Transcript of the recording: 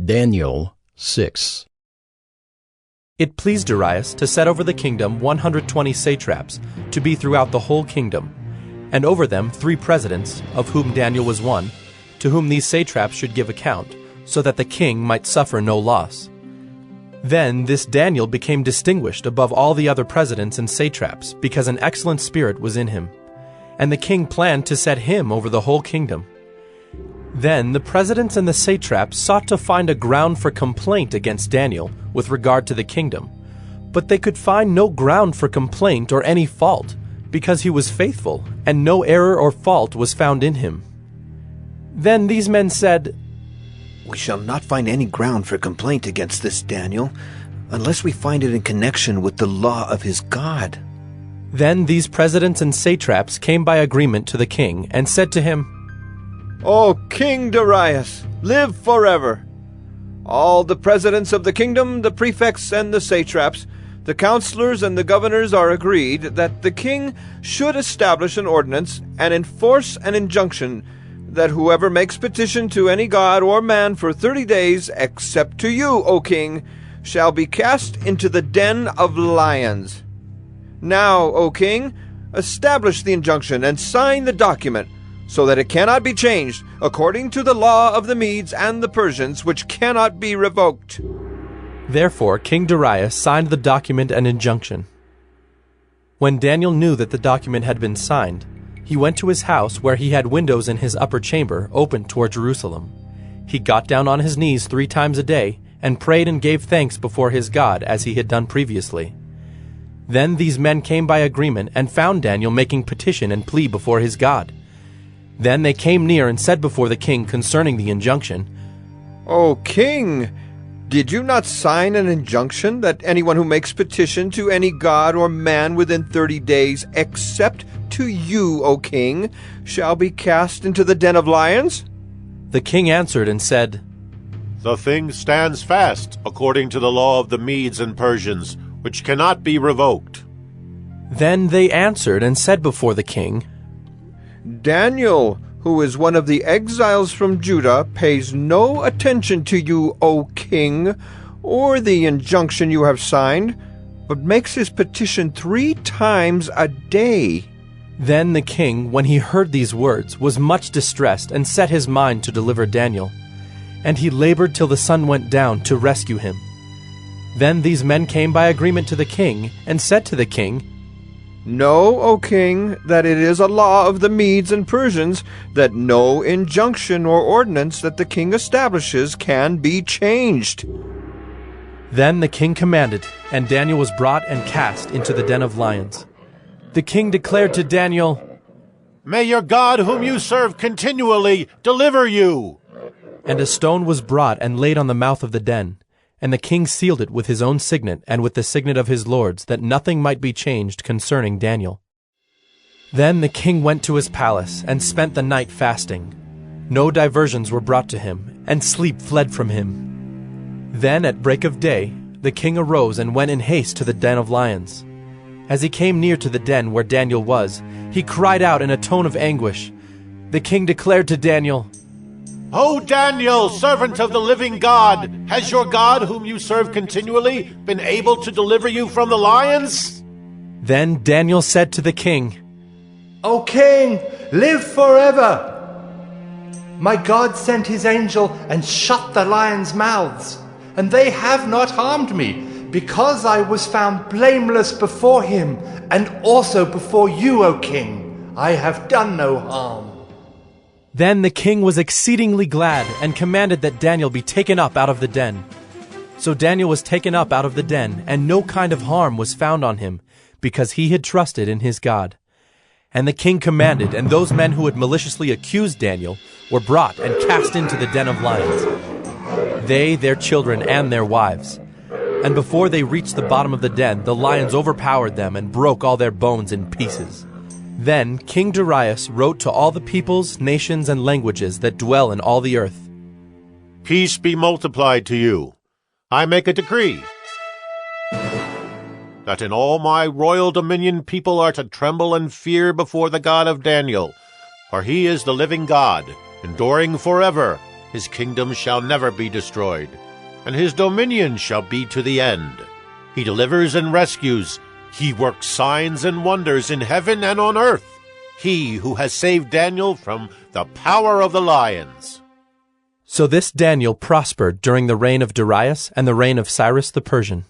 Daniel 6. It pleased Darius to set over the kingdom 120 satraps, to be throughout the whole kingdom, and over them 3 presidents, of whom Daniel was one, to whom these satraps should give account, so that the king might suffer no loss. Then this Daniel became distinguished above all the other presidents and satraps, because an excellent spirit was in him. And the king planned to set him over the whole kingdom. Then the presidents and the satraps sought to find a ground for complaint against Daniel with regard to the kingdom, but they could find no ground for complaint or any fault, because he was faithful, and no error or fault was found in him. Then these men said, "We shall not find any ground for complaint against this Daniel, unless we find it in connection with the law of his God." Then these presidents and satraps came by agreement to the king, and said to him, "O King Darius, live forever! All the presidents of the kingdom, the prefects and the satraps, the counselors and the governors are agreed that the king should establish an ordinance and enforce an injunction that whoever makes petition to any god or man for 30 days, except to you, O king, shall be cast into the den of lions. Now, O king, establish the injunction and sign the document, so that it cannot be changed, according to the law of the Medes and the Persians, which cannot be revoked." Therefore King Darius signed the document and injunction. When Daniel knew that the document had been signed, he went to his house, where he had windows in his upper chamber open toward Jerusalem. He got down on his knees 3 times a day, and prayed and gave thanks before his God, as he had done previously. Then these men came by agreement, and found Daniel making petition and plea before his God. Then they came near and said before the king concerning the injunction, "O king, did you not sign an injunction that anyone who makes petition to any god or man within 30 days, except to you, O king, shall be cast into the den of lions?" The king answered and said, "The thing stands fast according to the law of the Medes and Persians, which cannot be revoked." Then they answered and said before the king, "Daniel, who is one of the exiles from Judah, pays no attention to you, O king, or the injunction you have signed, but makes his petition 3 times a day." Then the king, when he heard these words, was much distressed, and set his mind to deliver Daniel. And he labored till the sun went down to rescue him. Then these men came by agreement to the king, and said to the king, "Know, O king, that it is a law of the Medes and Persians that no injunction or ordinance that the king establishes can be changed." Then the king commanded, and Daniel was brought and cast into the den of lions. The king declared to Daniel, "May your God, whom you serve continually, deliver you." And a stone was brought and laid on the mouth of the den. And the king sealed it with his own signet and with the signet of his lords, that nothing might be changed concerning Daniel. Then the king went to his palace, and spent the night fasting. No diversions were brought to him, and sleep fled from him. Then at break of day the king arose and went in haste to the den of lions. As he came near to the den where Daniel was, he cried out in a tone of anguish. The king declared to Daniel, "O Daniel, servant of the living God, has your God, whom you serve continually, been able to deliver you from the lions?" Then Daniel said to the king, "O king, live forever! My God sent his angel and shut the lions' mouths, and they have not harmed me, because I was found blameless before him, and also before you, O king. I have done no harm." Then the king was exceedingly glad, and commanded that Daniel be taken up out of the den. So Daniel was taken up out of the den, and no kind of harm was found on him, because he had trusted in his God. And the king commanded, and those men who had maliciously accused Daniel were brought and cast into the den of lions, they, their children, and their wives. And before they reached the bottom of the den, the lions overpowered them and broke all their bones in pieces. Then King Darius wrote to all the peoples, nations, and languages that dwell in all the earth, "Peace be multiplied to you. I make a decree that in all my royal dominion people are to tremble and fear before the God of Daniel, for he is the living God, enduring forever, His kingdom shall never be destroyed, and his dominion shall be to the end. He delivers and rescues. He works signs and wonders in heaven and on earth. He who has saved Daniel from the power of the lions. So this Daniel prospered during the reign of Darius and the reign of Cyrus the Persian.